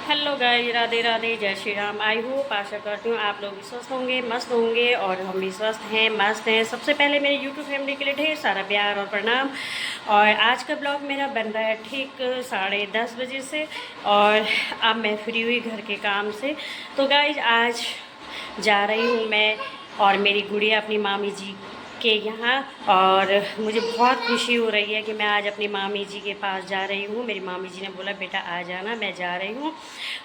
Hello guys, Radhe Radhe, जय Shri Ram. I hope, आशा करती हूँ आप लोग भी स्वस्थ होंगे, मस्त होंगे और हम भी स्वस्थ हैं, मस्त हैं। सबसे पहले मेरे यूट्यूब फैमिली के लिए ढेर सारा प्यार और प्रणाम। और आज का ब्लॉग मेरा बन रहा है ठीक 10:30 बजे से। और अब मैं फ्री हुई घर के काम से। तो गाइस आज जा रही हूँ मैं और मेरी गुड़िया अपनी मामी जी के यहाँ। और मुझे बहुत खुशी हो रही है कि मैं आज अपनी मामी जी के पास जा रही हूँ। मेरी मामी जी ने बोला बेटा आ जाना, मैं जा रही हूँ।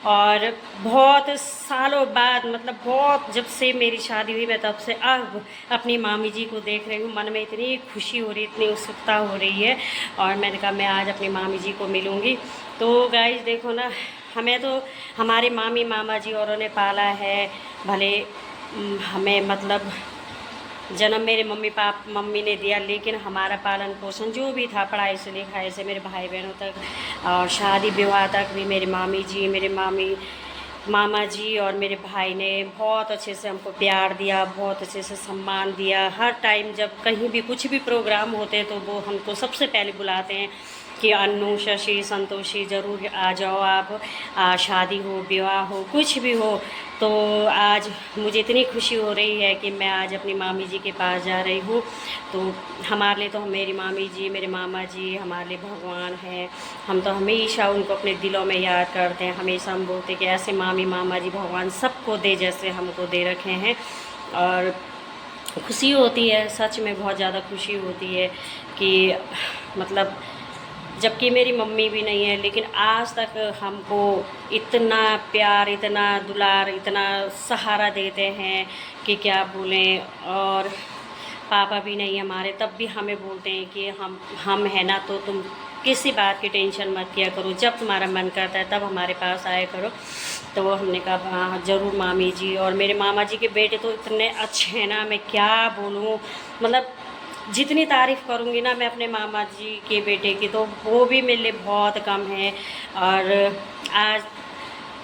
और बहुत सालों बाद, मतलब बहुत जब से मेरी शादी हुई मैं तब से अब अपनी मामी जी को देख रही हूँ। मन में इतनी खुशी हो रही, इतनी उत्सुकता हो रही है। और मैंने कहा मैं आज अपनी मामी जी को मिलूँगी। तो गाइस देखो ना, हमें तो हमारे मामी मामा जी औरों ने पाला है। भले हमें मतलब जन्म मेरे मम्मी ने दिया, लेकिन हमारा पालन पोषण जो भी था, पढ़ाई से लिखाई से मेरे भाई बहनों तक और शादी विवाह तक भी मेरी मामी जी, मेरे मामा जी और मेरे भाई ने बहुत अच्छे से हमको प्यार दिया, बहुत अच्छे से सम्मान दिया। हर टाइम जब कहीं भी कुछ भी प्रोग्राम होते हैं तो वो हमको सबसे पहले बुलाते हैं कि अन्नू, शशि, संतोषी ज़रूर आ जाओ आप। शादी हो, विवाह हो, कुछ भी हो। तो आज मुझे इतनी खुशी हो रही है कि मैं आज अपनी मामी जी के पास जा रही हूँ। तो हमारे लिए तो मेरी मामी जी, मेरे मामा जी हमारे लिए भगवान हैं। हम तो हमेशा उनको अपने दिलों में याद करते हैं। हमेशा हम बोलते हैं कि ऐसे मामी मामा जी भगवान सबको दे जैसे हमको दे रखे हैं। और खुशी होती है, सच में बहुत ज़्यादा खुशी होती है कि मतलब जबकि मेरी मम्मी भी नहीं है, लेकिन आज तक हमको इतना प्यार, इतना दुलार, इतना सहारा देते हैं कि क्या बोलें। और पापा भी नहीं हमारे, तब भी हमें बोलते हैं कि हम है ना, तो तुम किसी बात की टेंशन मत किया करो, जब तुम्हारा मन करता है तब हमारे पास आया करो। तो वो हमने कहा हाँ ज़रूर मामी जी। और मेरे मामा जी के बेटे तो इतने अच्छे हैं ना, मैं क्या बोलूँ। मतलब जितनी तारीफ़ करूँगी ना मैं अपने मामा जी के बेटे की, तो वो भी मेरे लिए बहुत कम है। और आज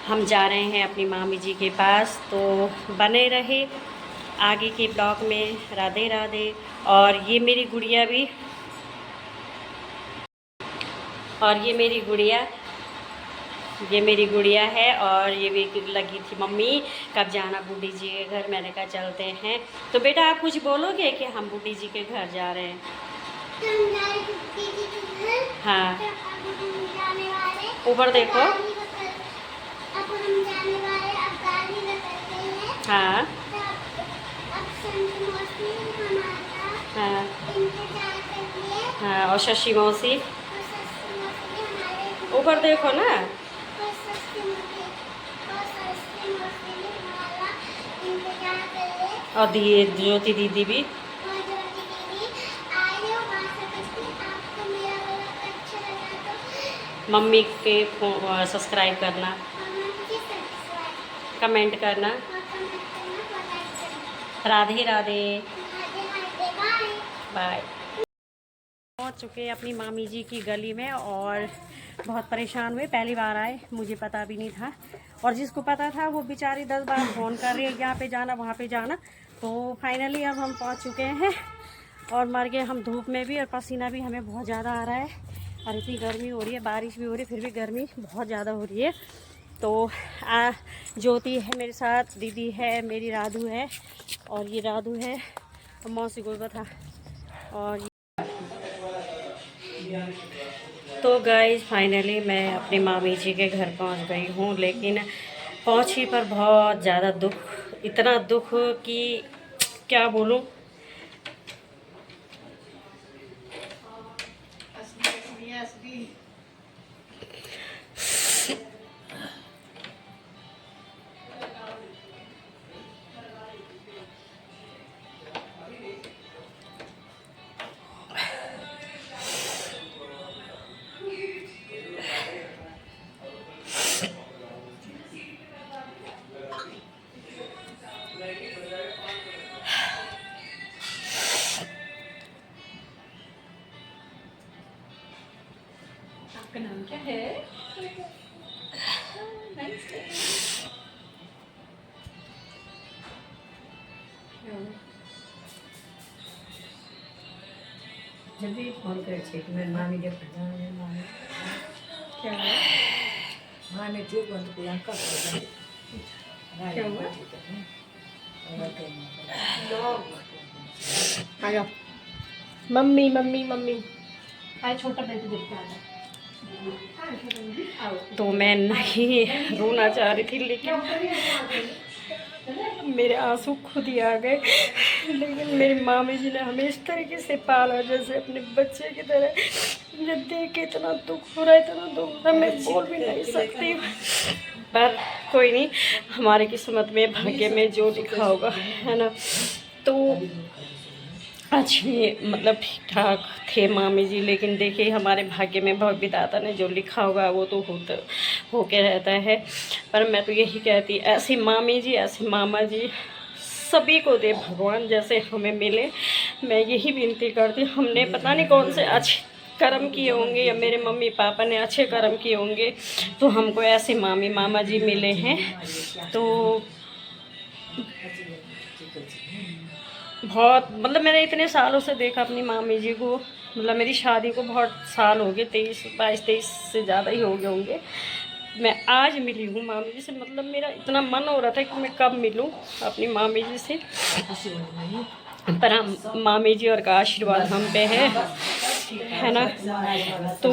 हम जा रहे हैं अपनी मामी जी के पास, तो बने रहे आगे के ब्लॉग में। राधे राधे। और ये मेरी गुड़िया है। और ये भी लगी थी मम्मी कब जाना बूढ़ी जी के घर। मैंने कहा चलते हैं। तो बेटा आप कुछ बोलोगे कि हम बूढ़ी जी के घर जा रहे हैं? हाँ, ऊपर देखो। हाँ हाँ हाँ। और शशि मौसी ऊपर देखो ना। और ज्योति दीदी भी। मम्मी के सब्सक्राइब करना, कमेंट करना। राधे राधे, बाय। पहुंच चुके हैं अपनी मामी जी की गली में और बहुत परेशान हुए। पहली बार आए, मुझे पता भी नहीं था। और जिसको पता था वो बेचारी 10 बार फ़ोन कर रही है, यहाँ पे जाना वहाँ पे जाना। तो फाइनली अब हम पहुँच चुके हैं और मर गए हम धूप में भी, और पसीना भी हमें बहुत ज़्यादा आ रहा है। और इतनी गर्मी हो रही है, बारिश भी हो रही है, फिर भी गर्मी बहुत ज़्यादा हो रही है। तो ज्योति है मेरे साथ, दीदी है, मेरी राधू है। और ये राधू है और मौसी को था। और तो गाइज फाइनली मैं अपनी मामी जी के घर पहुंच गई हूँ, लेकिन पहुंची पर बहुत ज़्यादा दुख, इतना दुख कि क्या बोलूँ। आपका नाम क्या है? जल्दी फोन कर मामी जब क्या है? क्या हुआ? आ जाओ मम्मी मम्मी मम्मी। आज छोटा बेबी देखते आ जाओ। तो मैं नहीं रोना चाह रही थी लेकिन मेरे आंसू खुद ही आ गए। लेकिन मेरी मामी जी ने हमें इस तरीके से पाला जैसे अपने बच्चे की तरह। मुझे देख के इतना दुख हो रहा है, इतना दुख हो रहा है, मैं बोल भी नहीं सकती। पर कोई नहीं, हमारे किस्मत में भाग्य में जो लिखा होगा है ना। तो अच्छे मतलब ठीक ठाक थे मामी जी, लेकिन देखिए हमारे भाग्य में विधाता ने जो लिखा होगा वो तो होके रहता है। पर मैं तो यही कहती, ऐसी मामी जी ऐसे मामा जी सभी को दे भगवान, जैसे हमें मिले। मैं यही विनती करती, हमने पता नहीं कौन से अच्छे कर्म किए होंगे या मेरे मम्मी पापा ने अच्छे कर्म किए होंगे तो हमको ऐसे मामी मामा जी मिले हैं। तो बहुत मतलब मैंने इतने सालों से देखा अपनी मामी जी को, मतलब मेरी शादी को बहुत साल हो गए, 22-23 से ज़्यादा ही हो गए होंगे। मैं आज मिली हूँ मामी जी से, मतलब मेरा इतना मन हो रहा था कि मैं कब मिलूँ अपनी मामी जी से। पर हम मामी जी और का आशीर्वाद हम पे है ना। तो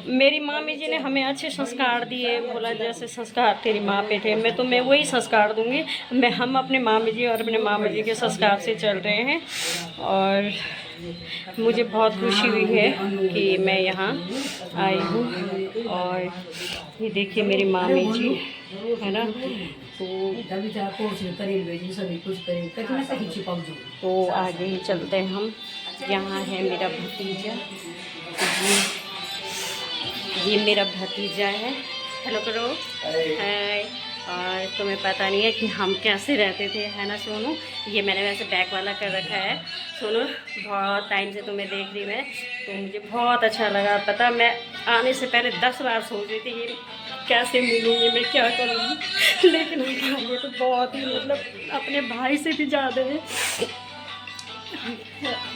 मेरी मामी जी ने हमें अच्छे संस्कार दिए, बोला जैसे संस्कार तेरी माँ पे थे मैं वही संस्कार दूंगी। हम अपने मामी जी और अपने मामा जी के संस्कार से चल रहे हैं। और मुझे बहुत खुशी हुई है कि मैं यहाँ आई हूँ। और ये देखिए मेरी मामी जी है ना। तो आगे ही चलते हैं हम। यहाँ है मेरा भतीजा, ये मेरा भतीजा है। हेलो करो, हाय। और तुम्हें पता नहीं है कि हम कैसे रहते थे, है ना सोनू। ये मैंने वैसे बैक वाला कर रखा है। सोनू बहुत टाइम से तुम्हें देख रही मैं, तो मुझे बहुत अच्छा लगा। पता मैं आने से पहले 10 बार सोच रही थी ये कैसे मिलूँगी, मैं क्या करूँगी। लेकिन उनका ये तो बहुत ही मतलब अपने भाई से भी ज़्यादा है।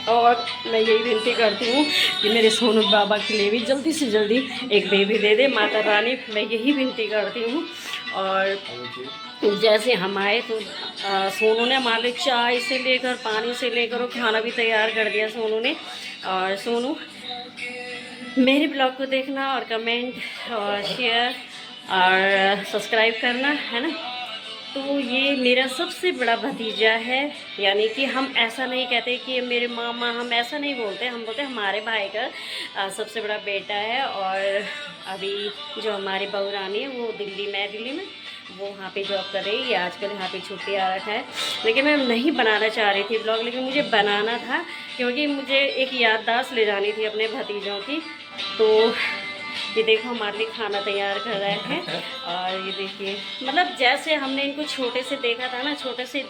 और मैं यही विनती करती हूँ कि मेरे सोनू बाबा के लिए भी जल्दी से जल्दी एक बेबी दे दे माता रानी, मैं यही विनती करती हूँ। और जैसे हम आए तो सोनू ने हमारे लिए चाय से लेकर पानी से लेकर और खाना भी तैयार कर दिया सोनू ने। और सोनू मेरे ब्लॉग को देखना और कमेंट और शेयर और सब्सक्राइब करना, है ना। तो ये मेरा सबसे बड़ा भतीजा है, यानी कि हम ऐसा नहीं कहते कि मेरे मामा, हम ऐसा नहीं बोलते, हम बोलते हमारे भाई का सबसे बड़ा बेटा है। और अभी जो हमारी बहू रानी है वो दिल्ली में वो वहाँ पे जॉब कर रही है, आजकल यहाँ पे छुट्टी आ रखा है। लेकिन मैं नहीं बनाना चाह रही थी ब्लॉग, लेकिन मुझे बनाना था क्योंकि मुझे एक याददाश्त ले जानी थी अपने भतीजों की। तो ये देखो हमारे लिए खाना तैयार कर रहे हैं। और ये देखिए मतलब जैसे हमने इनको छोटे से देखा था ना, छोटे से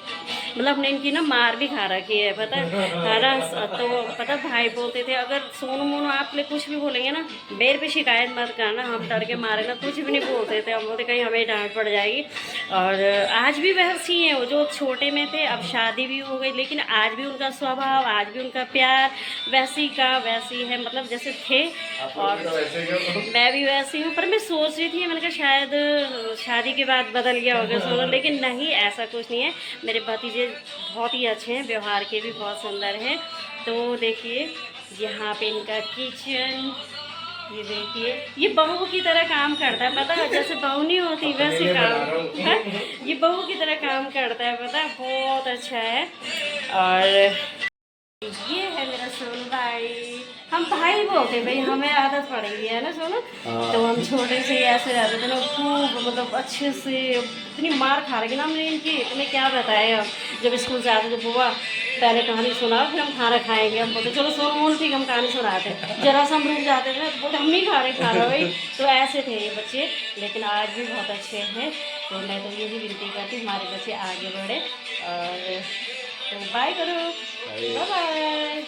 मतलब हमने इनकी ना मार भी खा रखी है, पता है ना। तो पता भाई बोलते थे अगर सोनू मोनू आप ले कुछ भी बोलेंगे ना, बेर पे शिकायत मत करना, हम डर के मारे ना कुछ भी नहीं बोलते थे। हम बोलते कहीं हमें डांट पड़ जाएगी। और आज भी वैसी हैं वो जो छोटे में थे, अब शादी भी हो गई, लेकिन आज भी उनका स्वभाव, आज भी उनका प्यार वैसी का वैसी है, मतलब जैसे थे। और मैं भी वैसी हूँ। पर मैं सोच रही थी, मैंने कहा शायद शादी के बाद बदल गया होगा सोनू, लेकिन नहीं, ऐसा कुछ नहीं है। मेरे भतीजे बहुत ही अच्छे हैं, व्यवहार के भी बहुत सुंदर हैं। तो देखिए यहाँ पे इनका किचन, ये देखिए ये बहू की तरह काम करता है, पता है जैसे बहू नहीं होती वैसे काम है, ये बहू की तरह काम करता है, पता है बहुत अच्छा है। और ये है मेरा सोनू भाई, हम भाई बोलते भाई, हमें आदत पड़ गई है ना सोनू। तो हम छोटे से ऐसे रहते थे ना, खूब मतलब अच्छे से, इतनी मार खा रही ना हमने इनकी, तुम्हें क्या बताया। जब स्कूल से आते थे बुआ पहले कहानी सुना फिर हम खाना खाएंगे, हम बोलते चलो सोनू मोनू ठीक हम कहानी सुनाते, जरा सा हम रुक जाते थे तो बोलते हम नहीं खा रहे भाई। तो ऐसे थे ये बच्चे, लेकिन आज भी बहुत अच्छे हैं। तो मैं तो यही विनती करती हमारे बच्चे आगे बढ़े। और तो बाय करो, बाय बाय।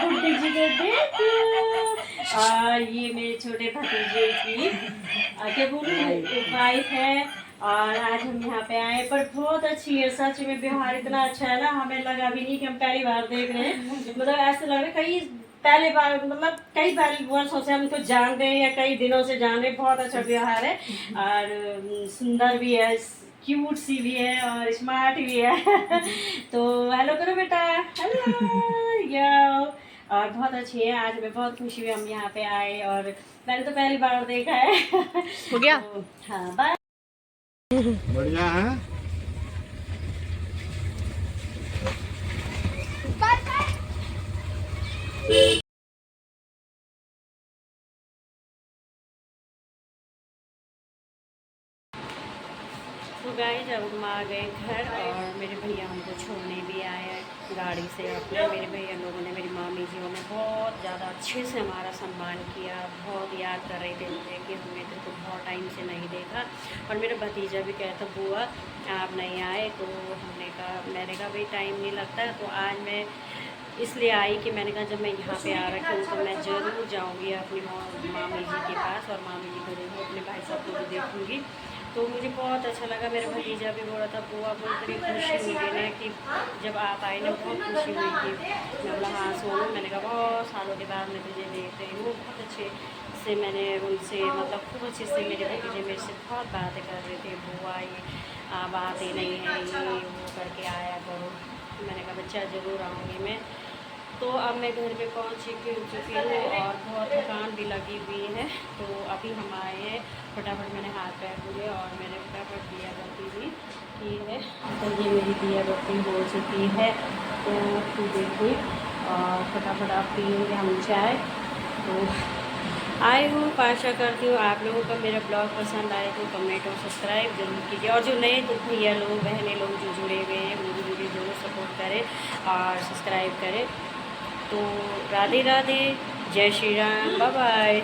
बुड्ढी जी को देख, और ये मेरे छोटे भतीजे की क्या बोलूं वाइफ है। और आज हम यहाँ पे आए, पर बहुत अच्छी है सच में, व्यवहार इतना अच्छा है ना, हमें लगा भी नहीं कि हम पहली बार देख रहे हैं। मतलब ऐसे लग रहा है कहीं पहली बार मतलब कई बार वर्षों से हमको जान रहे हैं या कई दिनों से जान रहे हैं। बहुत अच्छा व्यवहार है और सुंदर भी है, क्यूट सी भी है और स्मार्ट भी है। तो हेलो करो बेटा, हेलो या। और बहुत अच्छी है। आज मैं बहुत खुशी हुई हम यहाँ पे आए और मैंने तो पहली बार देखा है। हो गया। तो हाँ बाय। बढ़िया है। तो गाइस जब हम आ गए घर और मेरे भैया हमको छोड़ने भी आए गाड़ी से अपने। मेरे भैया लोगों ने, मेरी मामी जी ने बहुत ज़्यादा अच्छे से हमारा सम्मान किया। बहुत याद कर रहे थे मुझे कि हमने तेरे को बहुत टाइम से नहीं देखा। और मेरा भतीजा भी कहता बुआ आप नहीं आए, तो मैंने कहा भाई टाइम नहीं लगता। तो आज मैं इसलिए आई कि मैंने कहा जब मैं यहाँ पे आ रखी हूँ तो मैं ज़रूर जाऊँगी अपनी मामी जी के पास और मामी जी को देखूँ, अपने भाई साहब को भी देखूँगी। तो मुझे बहुत अच्छा लगा। मेरा भतीजा भी बोला था बुआ बहुत बड़ी खुशी हुई ना कि जब आप आए ना, बहुत खुशी हुई थी। मैं बोला हाँ सोनू, मैंने कहा बहुत सालों के बाद मैं तुझे देख रही हूँ। बहुत अच्छे से मैंने उनसे मतलब खूब अच्छे से मेरे भतीजे मेरे से बहुत बातें कर रहे थे, बुआ ये आप आते नहीं हैं, ये वो करके आया करो। मैंने कहा बच्चा ज़रूर आऊँगी मैं। तो अब मैं घर पे पहुँच चुकी हूँ और बहुत थकान भी लगी हुई है। तो अभी हम आए हैं, फटाफट मैंने हाथ पैर धुले और मैंने फटाफट दिया बत्ती भी की है। तो ये मेरी दिया बत्ती हो चुकी है। तो देखिए और फटाफट आप पिएंगे हम चाय। तो आई हूँ, आशा करती हूँ आप लोगों का मेरा ब्लॉग पसंद आए तो कमेंट और सब्सक्राइब जरूर कीजिए। और जो नए तो भैया लोग बहनें लोग जो जुड़े हुए हैं वो भी मुझे ज़रूर सपोर्ट करें और सब्सक्राइब करें। तो राधे राधे, जय श्री राम, बाय बाय।